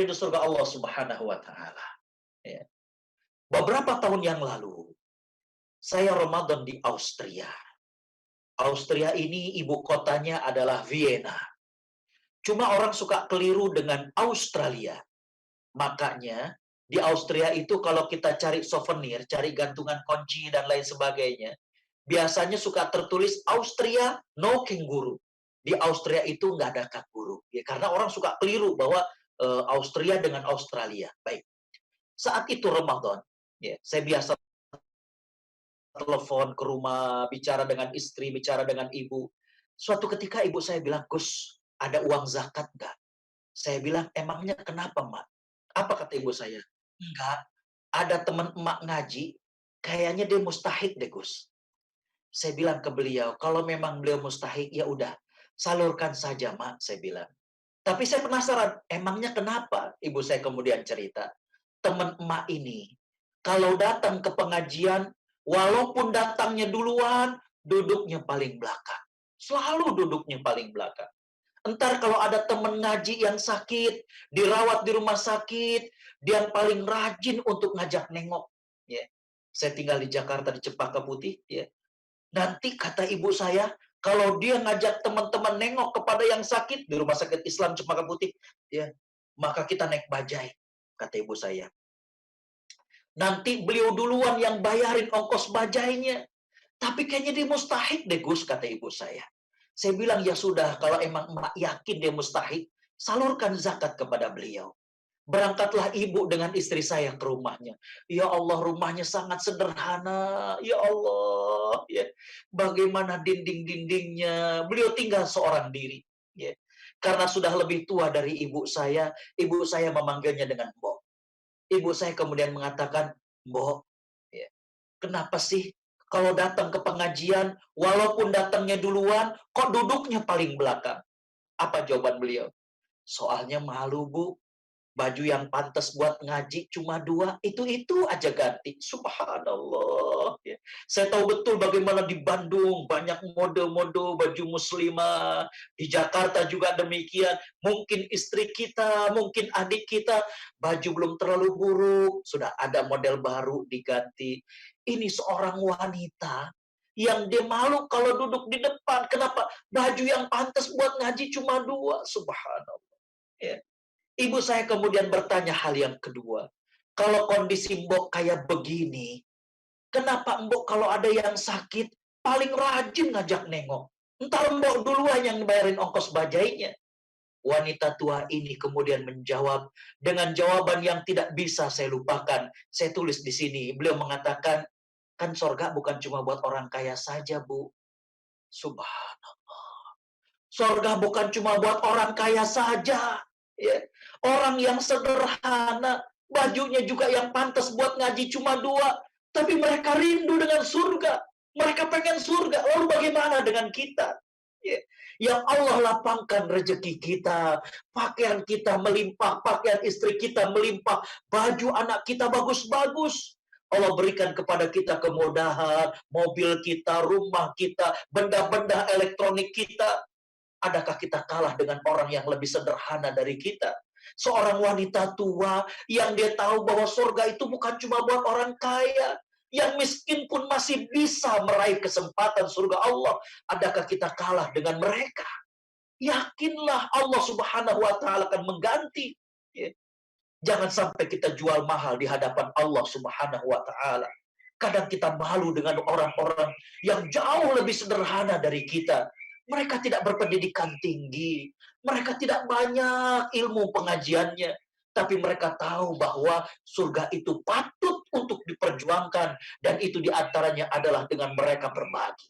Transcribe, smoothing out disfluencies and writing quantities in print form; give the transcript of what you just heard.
ridho surga Allah Subhanahu wa taala. Ya. Beberapa tahun yang lalu, saya Ramadan di Austria. Austria ini ibu kotanya adalah Vienna. Cuma orang suka keliru dengan Australia. Makanya di Austria itu kalau kita cari souvenir, cari gantungan kunci dan lain sebagainya, biasanya suka tertulis Austria no kenguru. Di Austria itu nggak ada kanguru. Ya, karena orang suka keliru bahwa Austria dengan Australia. Baik. Saat itu Ramadan, ya, saya biasa telepon ke rumah, bicara dengan istri, bicara dengan ibu. Suatu ketika ibu saya bilang, Gus, ada uang zakat nggak? Saya bilang, emangnya kenapa, Mak? Apa kata ibu saya? Enggak, ada teman emak ngaji, kayaknya dia mustahik deh, Gus. Saya bilang ke beliau, kalau memang beliau mustahik, ya udah, salurkan saja, Mak, saya bilang. Tapi saya penasaran, emangnya kenapa? Ibu saya kemudian cerita. Teman emak ini, kalau datang ke pengajian, walaupun datangnya duluan, duduknya paling belakang. Selalu duduknya paling belakang. Entar kalau ada teman ngaji yang sakit, dirawat di rumah sakit, dia yang paling rajin untuk ngajak nengok. Ya. Saya tinggal di Jakarta, di Cempaka Putih. Ya. Nanti kata ibu saya, kalau dia ngajak teman-teman nengok kepada yang sakit di rumah sakit Islam Cempaka Putih, ya, maka kita naik bajai, kata ibu saya. Nanti beliau duluan yang bayarin ongkos bajainya. Tapi kayaknya dia mustahik deh, Gus, kata ibu saya. Saya bilang, ya sudah, kalau emang emak yakin dia mustahik, salurkan zakat kepada beliau. Berangkatlah ibu dengan istri saya ke rumahnya. Ya Allah, rumahnya sangat sederhana. Ya Allah, ya. Bagaimana dinding-dindingnya. Beliau tinggal seorang diri. Ya. Karena sudah lebih tua dari ibu saya memanggilnya dengan Mbok. Ibu saya kemudian mengatakan, Mbok, ya, kenapa sih kalau datang ke pengajian, walaupun datangnya duluan, kok duduknya paling belakang? Apa jawaban beliau? Soalnya malu, Bu. Baju yang pantas buat ngaji cuma 2, itu aja ganti. Subhanallah. Ya. Saya tahu betul bagaimana di Bandung banyak mode-mode baju muslimah. Di Jakarta juga demikian. Mungkin istri kita, mungkin adik kita, baju belum terlalu buruk, sudah ada model baru diganti. Ini seorang wanita yang dia malu kalau duduk di depan. Kenapa? Baju yang pantas buat ngaji cuma 2. Subhanallah. Ya. Ibu saya kemudian bertanya hal yang kedua. Kalau kondisi Mbok kayak begini, kenapa Mbok kalau ada yang sakit, paling rajin ngajak nengok? Entar Mbok duluan yang bayarin ongkos bajainya. Wanita tua ini kemudian menjawab dengan jawaban yang tidak bisa saya lupakan. Saya tulis di sini. Beliau mengatakan, kan sorga bukan cuma buat orang kaya saja, Bu. Subhanallah. Sorga bukan cuma buat orang kaya saja. Ya. Orang yang sederhana, bajunya juga yang pantas buat ngaji cuma 2, tapi mereka rindu dengan surga. Mereka pengen surga. Lalu bagaimana dengan kita? Ya. Yang Allah lapangkan rezeki kita, pakaian kita melimpah, pakaian istri kita melimpah, baju anak kita bagus-bagus. Allah berikan kepada kita kemudahan, mobil kita, rumah kita, benda-benda elektronik kita. Adakah kita kalah dengan orang yang lebih sederhana dari kita? Seorang wanita tua yang dia tahu bahwa surga itu bukan cuma buat orang kaya. Yang miskin pun masih bisa meraih kesempatan surga Allah. Adakah kita kalah dengan mereka? Yakinlah Allah Subhanahu wa Ta'ala akan mengganti. Ya. Jangan sampai kita jual mahal di hadapan Allah Subhanahu wa Ta'ala. Kadang kita malu dengan orang-orang yang jauh lebih sederhana dari kita. Mereka tidak berpendidikan tinggi. Mereka tidak banyak ilmu pengajiannya. Tapi mereka tahu bahwa surga itu patut untuk diperjuangkan. Dan itu diantaranya adalah dengan mereka berbagi.